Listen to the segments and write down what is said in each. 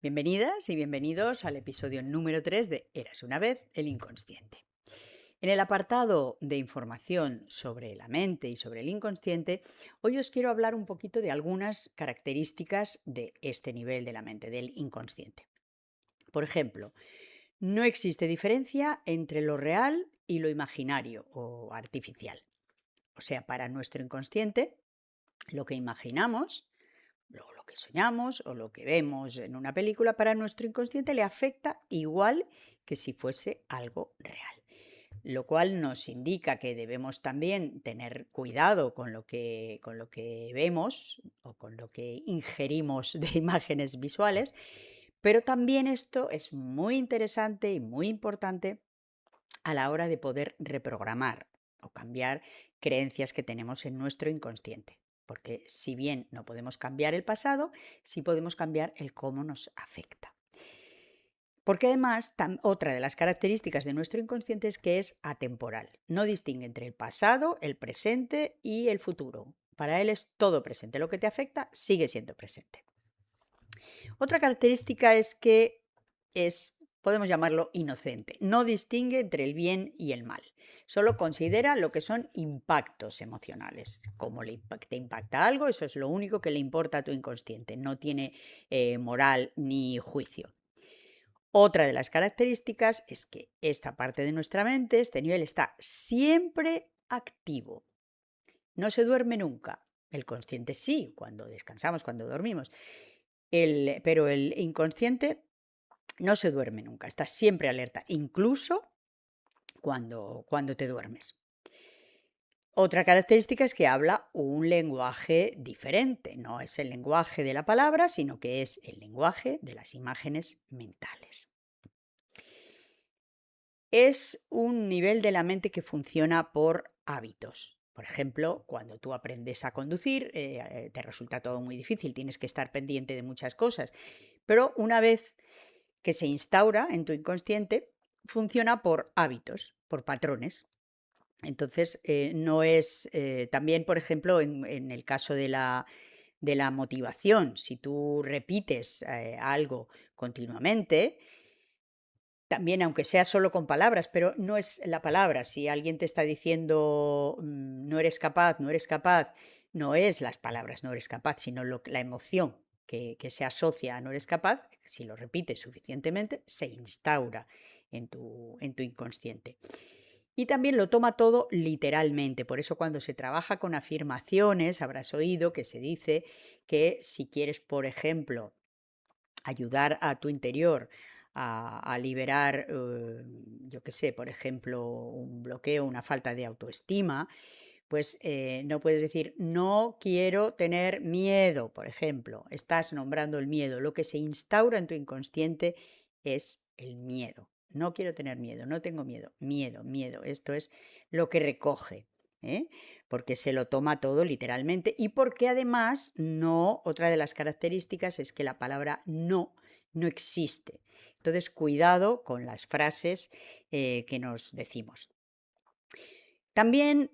Bienvenidas y bienvenidos al episodio número 3 de Érase una vez el inconsciente. En el apartado de información sobre la mente y sobre el inconsciente, hoy os quiero hablar un poquito de algunas características de este nivel de la mente, del inconsciente. Por ejemplo, no existe diferencia entre lo real y lo imaginario o artificial. O sea, para nuestro inconsciente, lo que imaginamos, lo que soñamos o lo que vemos en una película, para nuestro inconsciente le afecta igual que si fuese algo real. Lo cual nos indica que debemos también tener cuidado con lo que vemos o con lo que ingerimos de imágenes visuales, pero también esto es muy interesante y muy importante a la hora de poder reprogramar o cambiar creencias que tenemos en nuestro inconsciente. Porque si bien no podemos cambiar el pasado, sí podemos cambiar el cómo nos afecta. Porque además, otra de las características de nuestro inconsciente es que es atemporal. No distingue entre el pasado, el presente y el futuro. Para él es todo presente. Lo que te afecta sigue siendo presente. Otra característica es que podemos llamarlo inocente. No distingue entre el bien y el mal. Solo considera lo que son impactos emocionales. Como te impacta algo, eso es lo único que le importa a tu inconsciente. No tiene moral ni juicio. Otra de las características es que esta parte de nuestra mente, este nivel, está siempre activo. No se duerme nunca. El consciente sí, cuando descansamos, cuando dormimos. Pero el inconsciente no se duerme nunca, está siempre alerta, incluso cuando te duermes. Otra característica es que habla un lenguaje diferente. No es el lenguaje de la palabra, sino que es el lenguaje de las imágenes mentales. Es un nivel de la mente que funciona por hábitos. Por ejemplo, cuando tú aprendes a conducir, te resulta todo muy difícil, tienes que estar pendiente de muchas cosas. Pero una vez que se instaura en tu inconsciente, funciona por hábitos, por patrones. Entonces, no es también, por ejemplo, en el caso de la motivación, si tú repites algo continuamente, también, aunque sea solo con palabras, pero no es la palabra. Si alguien te está diciendo no eres capaz, no eres capaz, no es las palabras no eres capaz, sino la emoción que se asocia a no eres capaz, si lo repites suficientemente, se instaura en tu inconsciente. Y también lo toma todo literalmente. Por eso cuando se trabaja con afirmaciones, habrás oído que se dice que si quieres, por ejemplo, ayudar a tu interior a liberar, yo qué sé, por ejemplo, un bloqueo, una falta de autoestima, pues no puedes decir, no quiero tener miedo, por ejemplo. Estás nombrando el miedo. Lo que se instaura en tu inconsciente es el miedo. No quiero tener miedo, no tengo miedo. Miedo, miedo. Esto es lo que recoge. ¿eh? Porque se lo toma todo literalmente y porque además otra de las características es que la palabra no existe. Entonces, cuidado con las frases que nos decimos. También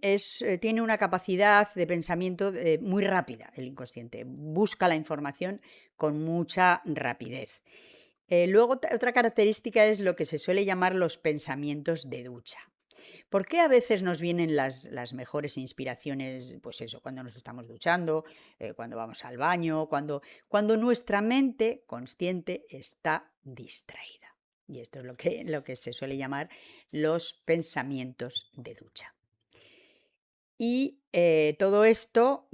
tiene una capacidad de pensamiento muy rápida, el inconsciente. Busca la información con mucha rapidez. Luego, otra característica es lo que se suele llamar los pensamientos de ducha. ¿Por qué a veces nos vienen las mejores inspiraciones, pues eso, cuando nos estamos duchando, cuando vamos al baño, cuando nuestra mente consciente está distraída? Y esto es lo que se suele llamar los pensamientos de ducha. Y todo esto,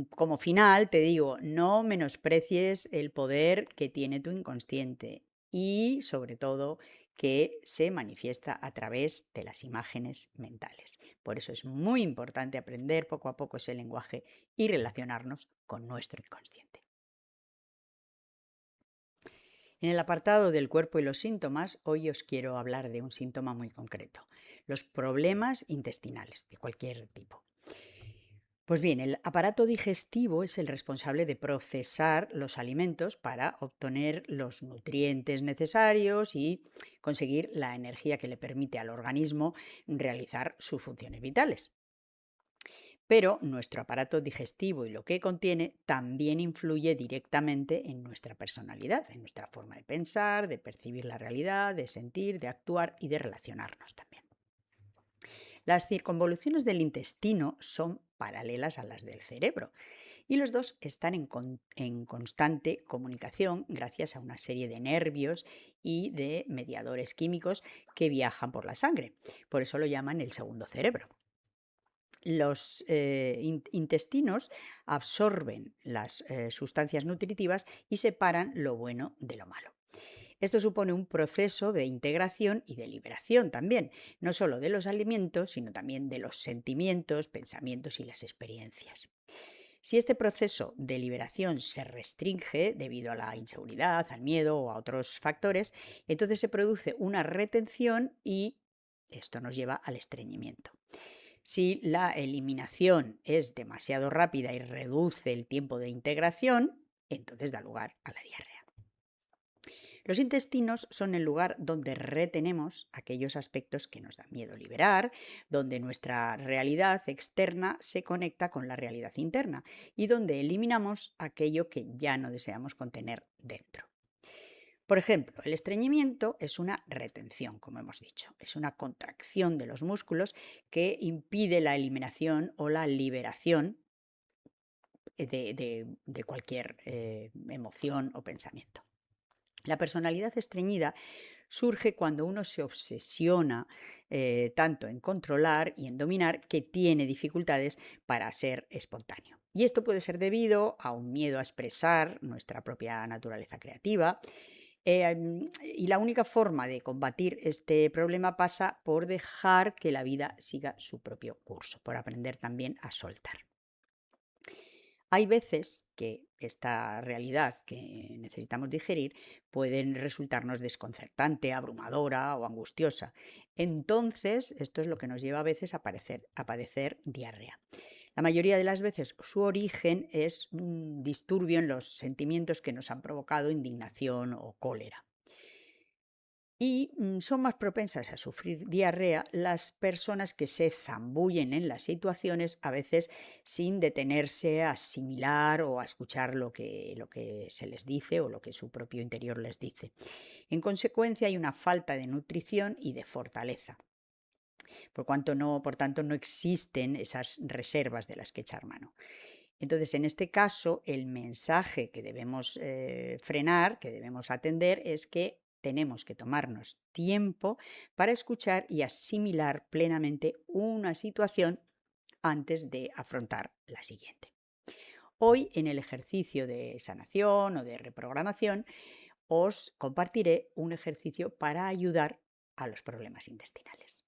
como final, te digo, no menosprecies el poder que tiene tu inconsciente y, sobre todo, que se manifiesta a través de las imágenes mentales. Por eso es muy importante aprender poco a poco ese lenguaje y relacionarnos con nuestro inconsciente. En el apartado del cuerpo y los síntomas, hoy os quiero hablar de un síntoma muy concreto, los problemas intestinales de cualquier tipo. Pues bien, el aparato digestivo es el responsable de procesar los alimentos para obtener los nutrientes necesarios y conseguir la energía que le permite al organismo realizar sus funciones vitales. Pero nuestro aparato digestivo y lo que contiene también influye directamente en nuestra personalidad, en nuestra forma de pensar, de percibir la realidad, de sentir, de actuar y de relacionarnos también. Las circunvoluciones del intestino son paralelas a las del cerebro y los dos están en constante comunicación gracias a una serie de nervios y de mediadores químicos que viajan por la sangre. Por eso lo llaman el segundo cerebro. Los intestinos absorben las sustancias nutritivas y separan lo bueno de lo malo. Esto supone un proceso de integración y de liberación también, no solo de los alimentos, sino también de los sentimientos, pensamientos y las experiencias. Si este proceso de liberación se restringe debido a la inseguridad, al miedo o a otros factores, entonces se produce una retención y esto nos lleva al estreñimiento. Si la eliminación es demasiado rápida y reduce el tiempo de integración, entonces da lugar a la diarrea. Los intestinos son el lugar donde retenemos aquellos aspectos que nos da miedo liberar, donde nuestra realidad externa se conecta con la realidad interna y donde eliminamos aquello que ya no deseamos contener dentro. Por ejemplo, el estreñimiento es una retención, como hemos dicho, es una contracción de los músculos que impide la eliminación o la liberación de cualquier emoción o pensamiento. La personalidad estreñida surge cuando uno se obsesiona tanto en controlar y en dominar que tiene dificultades para ser espontáneo. Y esto puede ser debido a un miedo a expresar nuestra propia naturaleza creativa. Y la única forma de combatir este problema pasa por dejar que la vida siga su propio curso, por aprender también a soltar. Hay veces que esta realidad que necesitamos digerir puede resultarnos desconcertante, abrumadora o angustiosa. Entonces, esto es lo que nos lleva a veces a padecer diarrea. La mayoría de las veces su origen es un disturbio en los sentimientos que nos han provocado indignación o cólera. Y son más propensas a sufrir diarrea las personas que se zambullen en las situaciones, a veces sin detenerse a asimilar o a escuchar lo que se les dice o lo que su propio interior les dice. En consecuencia, hay una falta de nutrición y de fortaleza. Por tanto, no existen esas reservas de las que echar mano. Entonces, en este caso, el mensaje que debemos frenar, que debemos atender, es que tenemos que tomarnos tiempo para escuchar y asimilar plenamente una situación antes de afrontar la siguiente. Hoy, en el ejercicio de sanación o de reprogramación, os compartiré un ejercicio para ayudar a los problemas intestinales.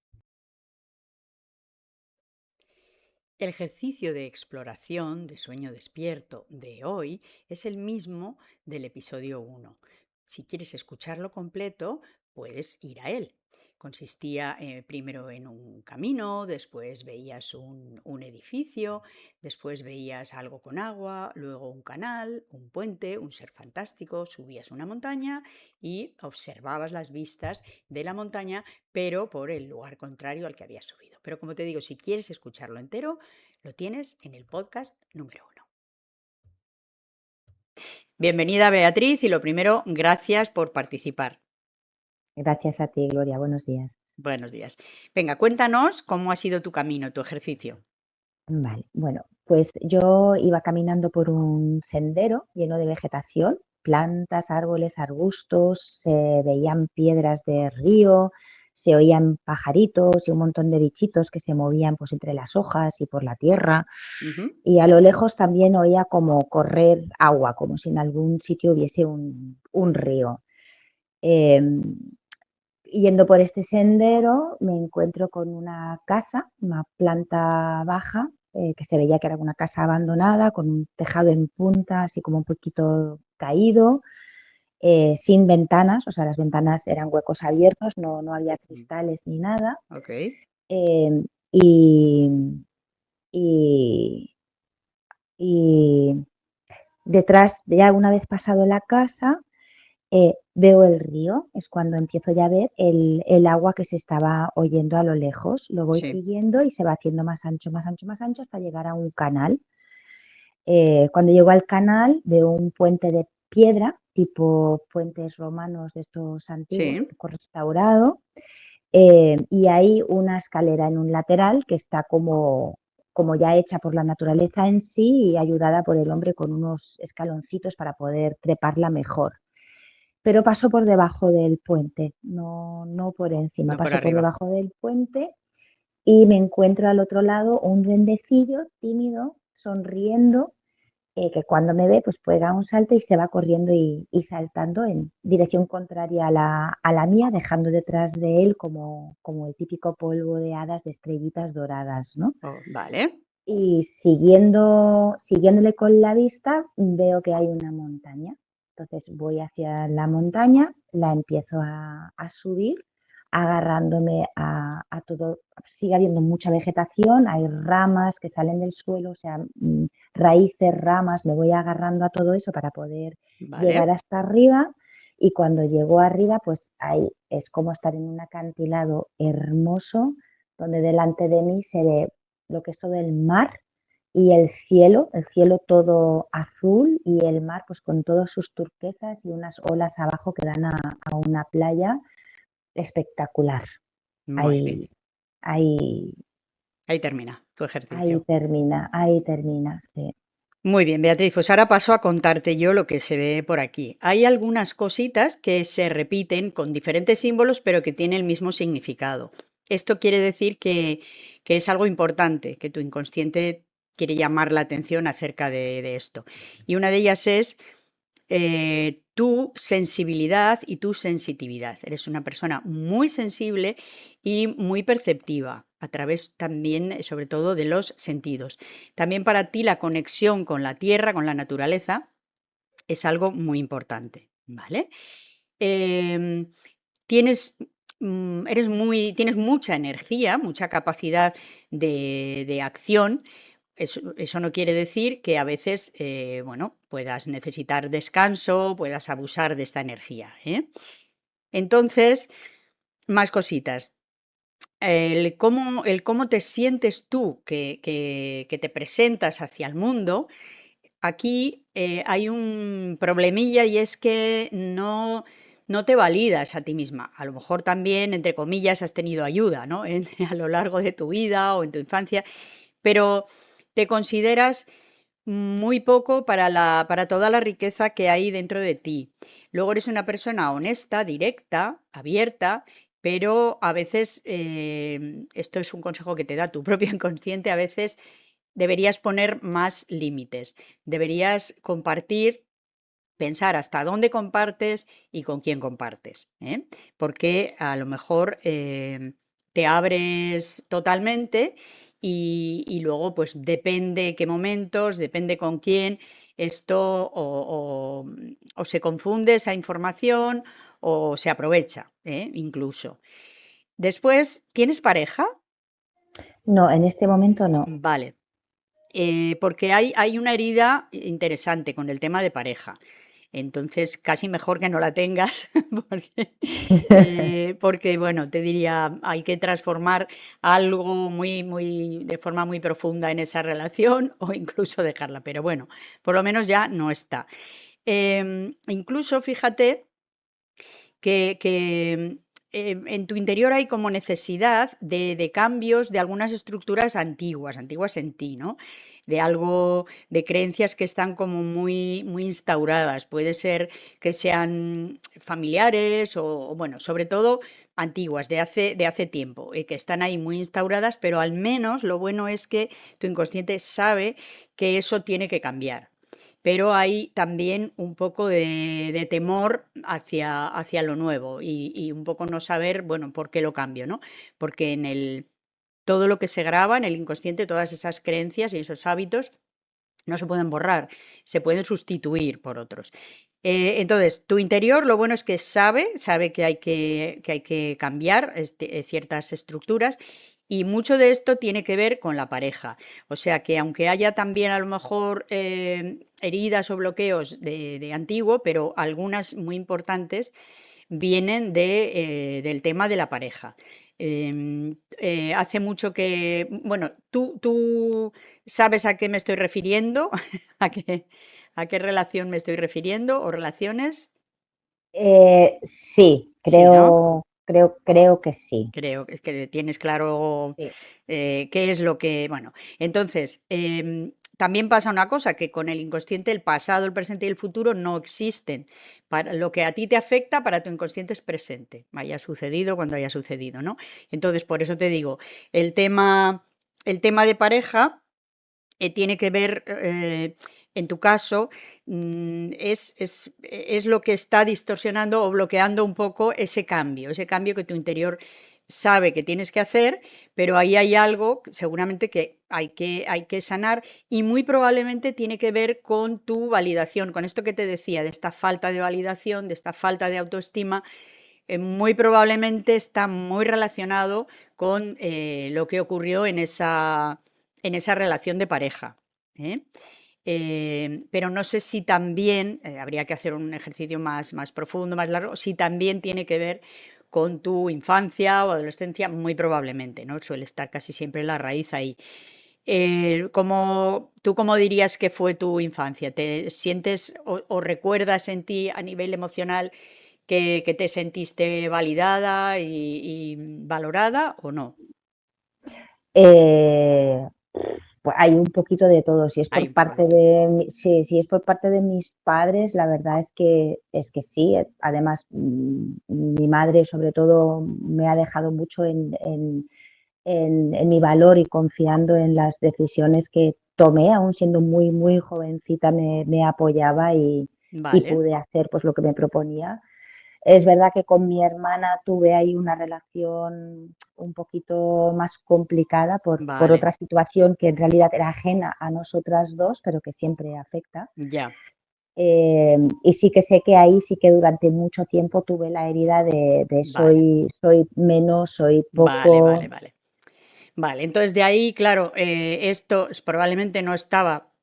El ejercicio de exploración de sueño despierto de hoy es el mismo del episodio 1. Si quieres escucharlo completo, puedes ir a él. Consistía primero en un camino, después veías un edificio, después veías algo con agua, luego un canal, un puente, un ser fantástico, subías una montaña y observabas las vistas de la montaña, pero por el lugar contrario al que habías subido. Pero como te digo, si quieres escucharlo entero, lo tienes en el podcast número 1. Bienvenida, Beatriz, y lo primero, gracias por participar. Gracias a ti, Gloria. Buenos días. Buenos días. Venga, cuéntanos cómo ha sido tu camino, tu ejercicio. Vale, bueno, pues yo iba caminando por un sendero lleno de vegetación, plantas, árboles, arbustos, se veían piedras de río, se oían pajaritos y un montón de bichitos que se movían pues entre las hojas y por la tierra. Y a lo lejos también oía como correr agua, como si en algún sitio hubiese un río. Yendo por este sendero me encuentro con una casa, una planta baja, que se veía que era una casa abandonada, con un tejado en punta, así como un poquito caído, sin ventanas, o sea, las ventanas eran huecos abiertos, no había cristales ni nada. Ok. Eh, y, y, y detrás, ya una vez pasado la casa, veo el río, es cuando empiezo ya a ver el agua que se estaba oyendo a lo lejos. Lo voy Sí, siguiendo y se va haciendo más ancho, más ancho, más ancho hasta llegar a un canal. Cuando llego al canal veo un puente de piedra, tipo puentes romanos de estos antiguos, sí, poco restaurado, y hay una escalera en un lateral que está como ya hecha por la naturaleza en sí y ayudada por el hombre con unos escaloncitos para poder treparla mejor. Pero paso por debajo del puente, no por encima, no por paso por arriba. debajo del puente y me encuentro al otro lado un duendecillo tímido, sonriendo, que cuando me ve pues pega un salto y se va corriendo y saltando en dirección contraria a la mía, dejando detrás de él como el típico polvo de hadas de estrellitas doradas, ¿no? Oh, vale, Y siguiéndole con la vista, veo que hay una montaña. Entonces voy hacia la montaña, la empiezo a subir, agarrándome a todo. Sigue habiendo mucha vegetación, hay ramas que salen del suelo, o sea, raíces, ramas, me voy agarrando a todo eso para poder llegar vale, hasta arriba. Y cuando llego arriba, pues ahí es como estar en un acantilado hermoso, donde delante de mí se ve lo que es todo el mar y el cielo todo azul y el mar pues con todas sus turquesas y unas olas abajo que dan a una playa espectacular. muy bien. Ahí, ahí, Ahí termina tu ejercicio. ahí termina, sí. Muy bien, Beatriz, pues ahora paso a contarte yo lo que se ve por aquí. Hay algunas cositas que se repiten con diferentes símbolos, pero que tienen el mismo significado. Esto quiere decir que es algo importante, que tu inconsciente quiere llamar la atención acerca de esto. Y una de ellas es tu sensibilidad y tu sensitividad. Eres una persona muy sensible y muy perceptiva a través también, sobre todo, de los sentidos. También para ti la conexión con la tierra, con la naturaleza, es algo muy importante, ¿vale? Em, tienes, tienes mucha energía, mucha capacidad de acción. Eso no quiere decir que a veces, bueno, puedas necesitar descanso, puedas abusar de esta energía, ¿eh? Entonces, más cositas. El cómo te sientes tú que te presentas hacia el mundo. Aquí hay un problemilla y es que no te validas a ti misma. A lo mejor también, entre comillas, has tenido ayuda, ¿no? A lo largo de tu vida o en tu infancia, pero te consideras muy poco para toda la riqueza que hay dentro de ti. Luego eres una persona honesta, directa, abierta, pero a veces, esto es un consejo que te da tu propio inconsciente, a veces deberías poner más límites, deberías compartir, pensar hasta dónde compartes y con quién compartes, ¿eh? Porque a lo mejor te abres totalmente y luego pues depende qué momentos, depende con quién, esto o se confunde esa información o se aprovecha, incluso. Después, ¿tienes pareja? No, en este momento no. Vale. Porque hay una herida interesante con el tema de pareja. Entonces, casi mejor que no la tengas, porque, bueno, te diría, hay que transformar algo de forma muy profunda en esa relación o incluso dejarla, pero bueno, por lo menos ya no está. Incluso, fíjate que en tu interior hay como necesidad de cambios de algunas estructuras antiguas, antiguas en ti, ¿no? De algo, de creencias que están como muy instauradas. Puede ser que sean familiares o, bueno, sobre todo antiguas, de hace tiempo, que están ahí muy instauradas, pero al menos lo bueno es que tu inconsciente sabe que eso tiene que cambiar, pero hay también un poco de temor hacia lo nuevo y un poco no saber, bueno, por qué lo cambio, ¿no? Porque todo lo que se graba en el inconsciente, todas esas creencias y esos hábitos no se pueden borrar, se pueden sustituir por otros. Entonces, tu interior, lo bueno es que sabe que hay que cambiar ciertas estructuras Y mucho de esto tiene que ver con la pareja. O sea que aunque haya también a lo mejor heridas o bloqueos de antiguo, pero algunas muy importantes vienen del tema de la pareja. Hace mucho que, bueno, ¿tú sabes a qué me estoy refiriendo, a qué relación me estoy refiriendo o relaciones, Sí, sí, ¿no? creo que sí. Creo que tienes claro Sí. qué es lo que, bueno, entonces, también pasa una cosa, que con el inconsciente el pasado, el presente y el futuro no existen. Para lo que a ti te afecta, para tu inconsciente es presente, haya sucedido cuando haya sucedido, ¿no? Entonces, por eso te digo, el tema, el tema de pareja tiene que ver, en tu caso, es lo que está distorsionando o bloqueando un poco ese cambio que tu interior sabe que tienes que hacer, pero ahí hay algo seguramente que hay que sanar y muy probablemente tiene que ver con tu validación, con esto que te decía, de esta falta de validación, de esta falta de autoestima, muy probablemente está muy relacionado con lo que ocurrió en esa relación de pareja. ¿Eh? Pero no sé si también, habría que hacer un ejercicio más profundo, más largo, si también tiene que ver con tu infancia o adolescencia, muy probablemente, ¿no? Suele estar casi siempre la raíz ahí. ¿Tú cómo dirías que fue tu infancia? ¿Te sientes o recuerdas en ti a nivel emocional que te sentiste validada y valorada o no? Eh, pues hay un poquito de todo. Si es Hay por un poco parte de todo. de sí, si es por parte de mis padres, la verdad es que sí. Además, mi madre sobre todo me ha dejado mucho en mi valor y confiando en las decisiones que tomé, aún siendo muy jovencita, me apoyaba y Vale, pude hacer pues lo que me proponía. Es verdad que con mi hermana tuve ahí una relación un poquito más complicada por vale, otra situación que en realidad era ajena a nosotras dos, pero que siempre afecta. ya. Y sí que sé que ahí sí que durante mucho tiempo tuve la herida de Vale, soy menos, soy vale, vale, poco. vale. Vale, entonces de ahí, claro, esto probablemente no estaba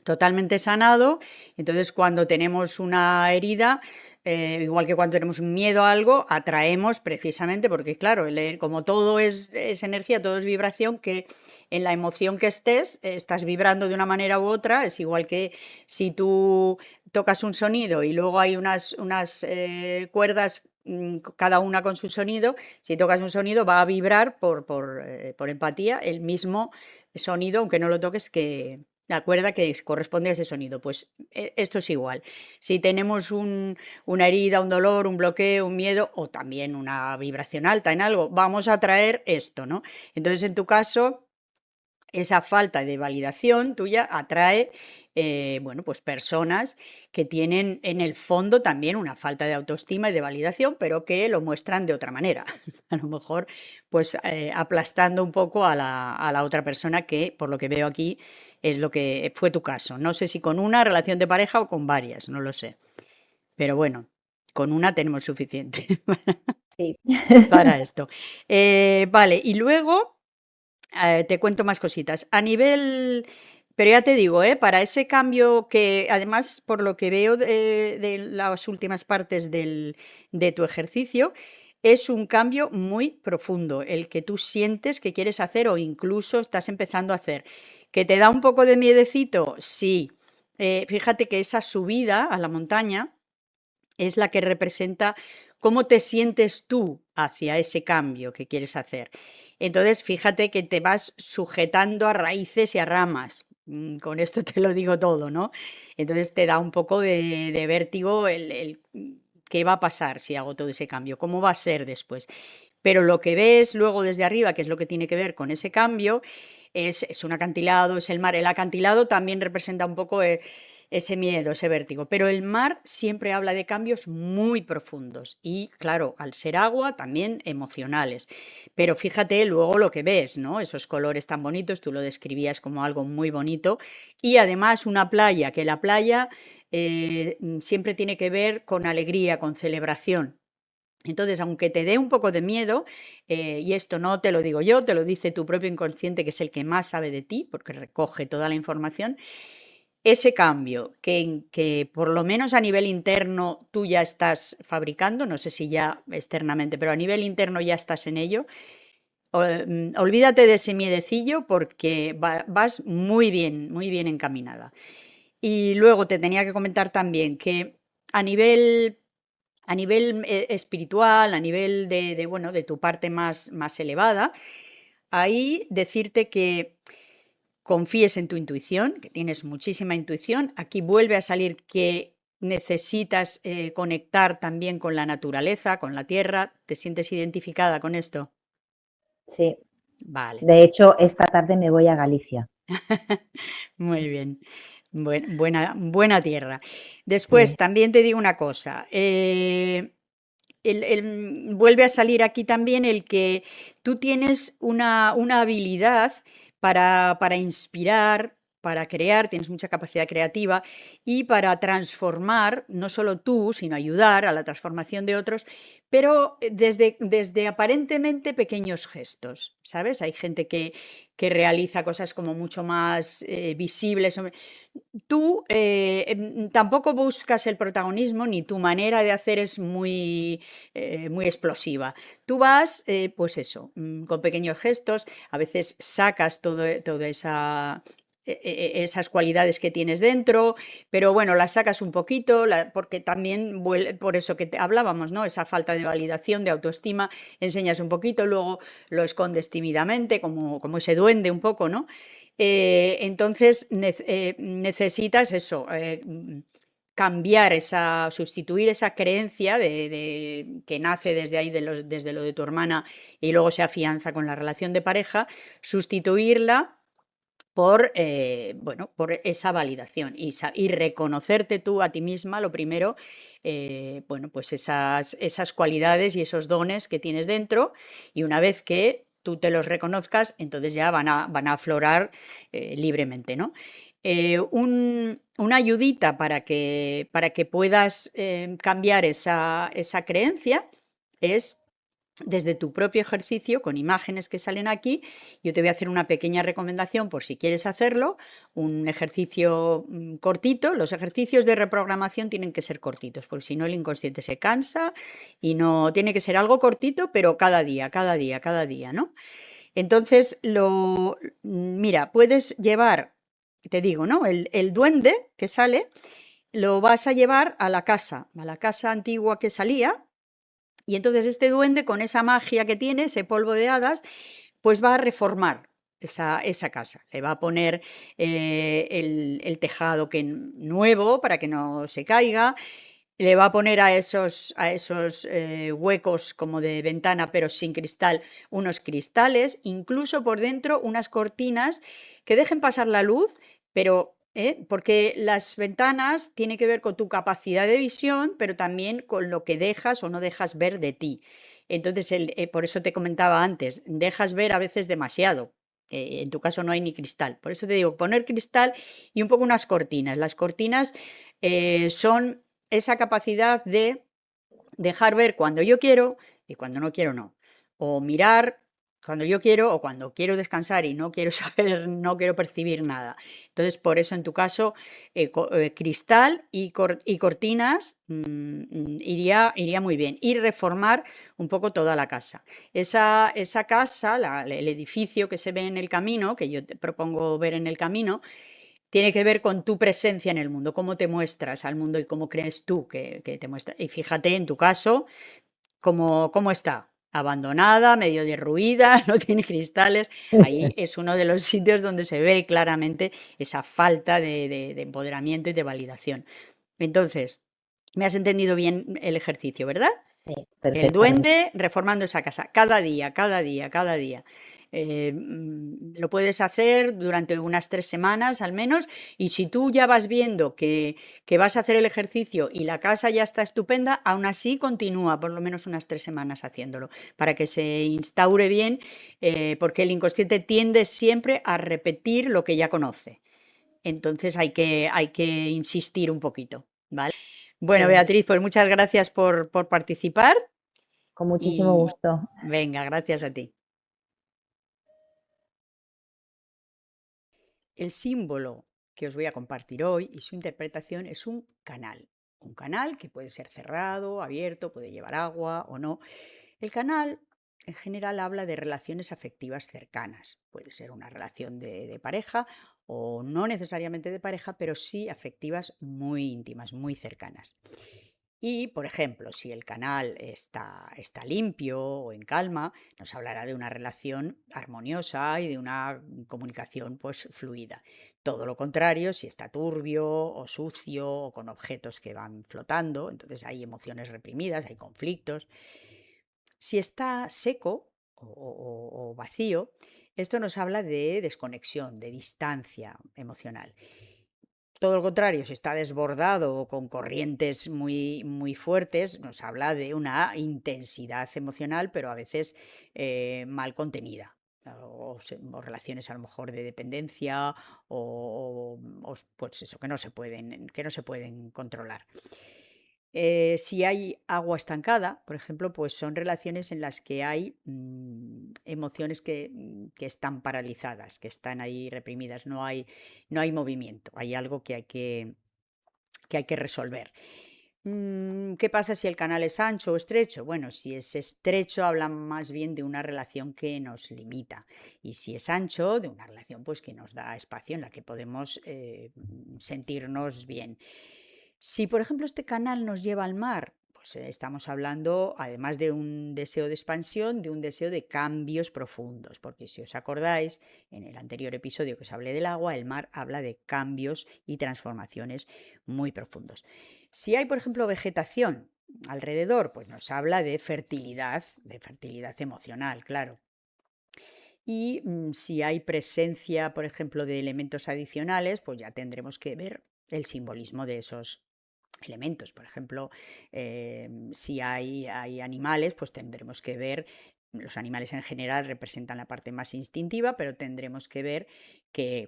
totalmente sanado. Entonces, cuando tenemos una herida, igual que cuando tenemos un miedo a algo, atraemos precisamente, porque claro, como todo es energía, todo es vibración, que en la emoción que estés, estás vibrando de una manera u otra. Es igual que si tú tocas un sonido y luego hay unas cuerdas, cada una con su sonido. Si tocas un sonido va a vibrar por empatía el mismo sonido, aunque no lo toques, que la cuerda que corresponde a ese sonido. Pues esto es igual. Si tenemos una herida, un dolor, un bloqueo, un miedo o también una vibración alta en algo, vamos a traer esto, ¿no? Entonces, en tu caso, esa falta de validación tuya atrae, bueno, pues personas que tienen en el fondo también una falta de autoestima y de validación, pero que lo muestran de otra manera. A lo mejor, pues aplastando un poco a la otra persona, que por lo que veo aquí es lo que fue tu caso. No sé si con una relación de pareja o con varias, no lo sé. Pero bueno, con una tenemos suficiente Sí. para esto. Vale, y luego te cuento más cositas. A nivel, pero ya te digo, para ese cambio que además, por lo que veo de las últimas partes de tu ejercicio, es un cambio muy profundo, el que tú sientes que quieres hacer o incluso estás empezando a hacer. ¿Que te da un poco de miedecito? Sí. Fíjate que esa subida a la montaña es la que representa cómo te sientes tú hacia ese cambio que quieres hacer. Entonces, fíjate que te vas sujetando a raíces y a ramas. Con esto te lo digo todo, ¿no? Entonces te da un poco de vértigo qué va a pasar si hago todo ese cambio, cómo va a ser después. Pero lo que ves luego desde arriba, que es lo que tiene que ver con ese cambio, es un acantilado, es el mar. El acantilado también representa un poco ese miedo, ese vértigo, pero el mar siempre habla de cambios muy profundos y, claro, al ser agua, también emocionales. Pero fíjate luego lo que ves, ¿no? Esos colores tan bonitos, tú lo describías como algo muy bonito, y además una playa, que la playa siempre tiene que ver con alegría, con celebración. Entonces, aunque te dé un poco de miedo, y esto no te lo digo yo, te lo dice tu propio inconsciente, que es el que más sabe de ti, porque recoge toda la información, ese cambio que por lo menos a nivel interno tú ya estás fabricando, no sé si ya externamente, pero a nivel interno ya estás en ello, olvídate de ese miedecillo porque vas muy bien encaminada. Y luego te tenía que comentar también que a nivel espiritual, a nivel bueno, de tu parte más elevada, ahí decirte que confíes en tu intuición, que tienes muchísima intuición. Aquí vuelve a salir que necesitas conectar también con la naturaleza, con la tierra. ¿Te sientes identificada con esto? Sí. Vale, De hecho, esta tarde me voy a Galicia. muy bien. Buena tierra. Después, Sí, también te digo una cosa. Vuelve a salir aquí también el que tú tienes una habilidad para inspirar, para crear, tienes mucha capacidad creativa y para transformar, no solo tú, sino ayudar a la transformación de otros, pero desde aparentemente pequeños gestos, ¿sabes? Hay gente que realiza cosas como mucho más visibles. Tú tampoco buscas el protagonismo ni tu manera de hacer es muy explosiva. Tú vas, pues eso, con pequeños gestos, a veces sacas toda esas cualidades que tienes dentro, pero bueno, las sacas un poquito, porque también, por eso que hablábamos, ¿no? Esa falta de validación, de autoestima, enseñas un poquito, luego lo escondes tímidamente, como ese duende un poco, ¿no? Entonces necesitas eso, cambiar sustituir esa creencia que nace desde ahí, desde lo de tu hermana y luego se afianza con la relación de pareja, sustituirla bueno, por esa validación y reconocerte tú a ti misma, lo primero, bueno, pues esas cualidades y esos dones que tienes dentro, y una vez que tú te los reconozcas, entonces ya van a aflorar libremente, ¿no? Una ayudita para que puedas cambiar esa creencia es desde tu propio ejercicio, con imágenes que salen aquí. Yo te voy a hacer una pequeña recomendación por si quieres hacerlo, un ejercicio cortito. Los ejercicios de reprogramación tienen que ser cortitos, porque si no el inconsciente se cansa y no tiene que ser algo cortito, pero cada día, cada día, cada día, ¿no? Entonces, mira, puedes llevar, te digo, ¿no? El duende que sale, lo vas a llevar a la casa antigua que salía, y entonces este duende, con esa magia que tiene, ese polvo de hadas, pues va a reformar esa casa. Le va a poner el tejado nuevo para que no se caiga. Le va a poner a esos huecos como de ventana, pero sin cristal, unos cristales, incluso por dentro unas cortinas que dejen pasar la luz, pero porque las ventanas tienen que ver con tu capacidad de visión, pero también con lo que dejas o no dejas ver de ti. Entonces, por eso te comentaba antes, dejas ver a veces demasiado. En tu caso no hay ni cristal. Por eso te digo, poner cristal y un poco unas cortinas. Las cortinas son esa capacidad de dejar ver cuando yo quiero y cuando no quiero no. O mirar cuando yo quiero o cuando quiero descansar y no quiero saber, no quiero percibir nada. Entonces, por eso en tu caso, cristal y cortinas iría muy bien. Y reformar un poco toda la casa. Esa casa, el edificio que se ve en el camino, que yo te propongo ver en el camino, tiene que ver con tu presencia en el mundo, cómo te muestras al mundo y cómo crees tú que te muestras. Y fíjate en tu caso cómo está. Abandonada, medio derruida, no tiene cristales. Ahí es uno de los sitios donde se ve claramente esa falta de empoderamiento y de validación. Entonces, me has entendido bien el ejercicio, ¿verdad? sí, El perfectamente. duende reformando esa casa, cada día, cada día, cada día. Lo puedes hacer durante unas 3 semanas al menos, y si tú ya vas viendo que vas a hacer el ejercicio y la casa ya está estupenda, aún así continúa por lo menos unas 3 semanas haciéndolo, para que se instaure bien, porque el inconsciente tiende siempre a repetir lo que ya conoce. Entonces hay que insistir un poquito, ¿vale? Bueno, Sí. Beatriz, pues muchas gracias por participar. Con muchísimo Y gusto. venga, gracias a ti. El símbolo que os voy a compartir hoy y su interpretación es un canal. Un canal que puede ser cerrado, abierto, puede llevar agua o no. El canal en general habla de relaciones afectivas cercanas. Puede ser una relación de pareja o no necesariamente de pareja, pero sí afectivas muy íntimas, muy cercanas. Y, por ejemplo, si el canal está limpio o en calma, nos hablará de una relación armoniosa y de una comunicación pues, fluida. Todo lo contrario, si está turbio o sucio o con objetos que van flotando, entonces hay emociones reprimidas, hay conflictos. Si está seco o vacío, esto nos habla de desconexión, de distancia emocional. Todo lo contrario, si está desbordado o con corrientes muy fuertes, nos habla de una intensidad emocional, pero a veces mal contenida. O relaciones a lo mejor de dependencia pues eso, que no se pueden controlar. Si hay agua estancada, por ejemplo, pues son relaciones en las que hay emociones que están paralizadas, que están ahí reprimidas, no hay movimiento, hay algo que hay que resolver. ¿Qué pasa si el canal es ancho o estrecho? Bueno, si es estrecho habla más bien de una relación que nos limita y si es ancho, de una relación pues que nos da espacio en la que podemos sentirnos bien. Si, por ejemplo, este canal nos lleva al mar, pues estamos hablando, además de un deseo de expansión, de un deseo de cambios profundos, porque si os acordáis, en el anterior episodio que os hablé del agua, el mar habla de cambios y transformaciones muy profundos. Si hay, por ejemplo, vegetación alrededor, pues nos habla de fertilidad emocional, claro. Y si hay presencia, por ejemplo, de elementos adicionales, pues ya tendremos que ver el simbolismo de esos elementos. Por ejemplo, si hay animales, pues tendremos que ver, los animales en general representan la parte más instintiva, pero tendremos que ver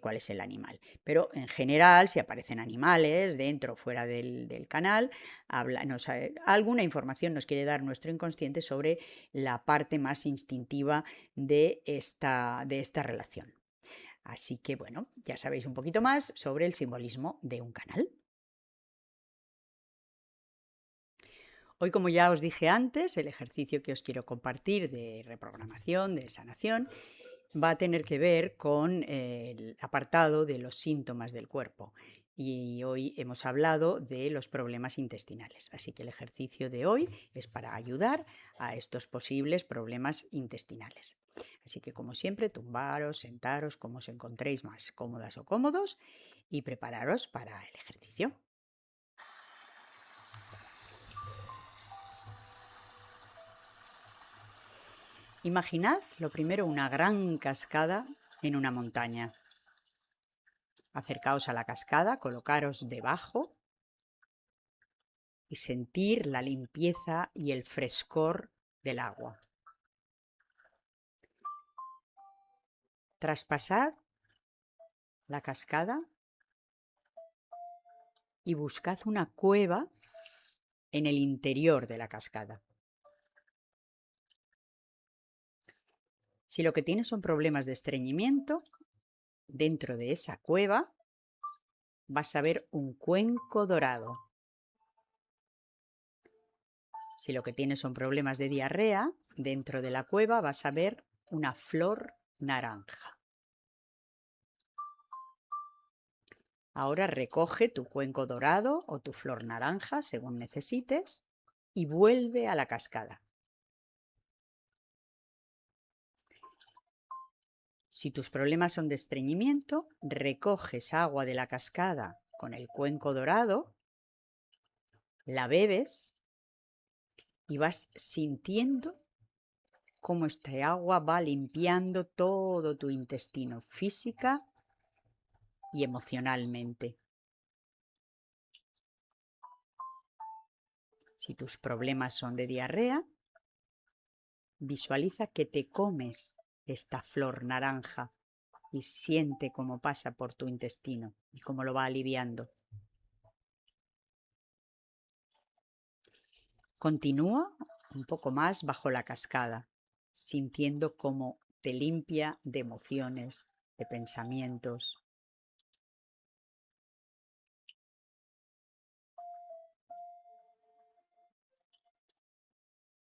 cuál es el animal. Pero en general, si aparecen animales dentro o fuera del canal, alguna información nos quiere dar nuestro inconsciente sobre la parte más instintiva de esta relación. Así que bueno, ya sabéis un poquito más sobre el simbolismo de un canal. Hoy, como ya os dije antes, el ejercicio que os quiero compartir de reprogramación, de sanación, va a tener que ver con el apartado de los síntomas del cuerpo. Y hoy hemos hablado de los problemas intestinales. Así que el ejercicio de hoy es para ayudar a estos posibles problemas intestinales. Así que, como siempre, tumbaros, sentaros, como os encontréis más cómodas o cómodos y prepararos para el ejercicio. Imaginad lo primero una gran cascada en una montaña. Acercaos a la cascada, colocaros debajo y sentir la limpieza y el frescor del agua. Traspasad la cascada y buscad una cueva en el interior de la cascada. Si lo que tienes son problemas de estreñimiento, dentro de esa cueva vas a ver un cuenco dorado. Si lo que tienes son problemas de diarrea, dentro de la cueva vas a ver una flor naranja. Ahora recoge tu cuenco dorado o tu flor naranja, según necesites, y vuelve a la cascada. Si tus problemas son de estreñimiento, recoges agua de la cascada con el cuenco dorado, la bebes y vas sintiendo cómo este agua va limpiando todo tu intestino física y emocionalmente. Si tus problemas son de diarrea, visualiza que te comes esta flor naranja y siente cómo pasa por tu intestino y cómo lo va aliviando. Continúa un poco más bajo la cascada, sintiendo cómo te limpia de emociones, de pensamientos.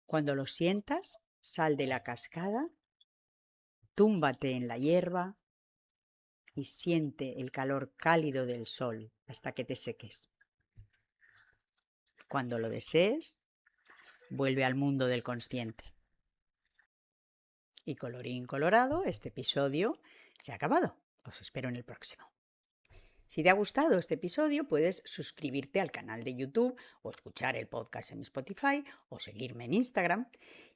Cuando lo sientas, sal de la cascada, túmbate en la hierba y siente el calor cálido del sol hasta que te seques. Cuando lo desees, vuelve al mundo del consciente. Y colorín colorado, este episodio se ha acabado. Os espero en el próximo. Si te ha gustado este episodio, puedes suscribirte al canal de YouTube o escuchar el podcast en Spotify o seguirme en Instagram.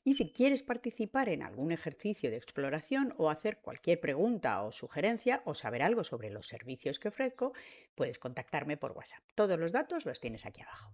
Y si quieres participar en algún ejercicio de exploración o hacer cualquier pregunta o sugerencia o saber algo sobre los servicios que ofrezco, puedes contactarme por WhatsApp. Todos los datos los tienes aquí abajo.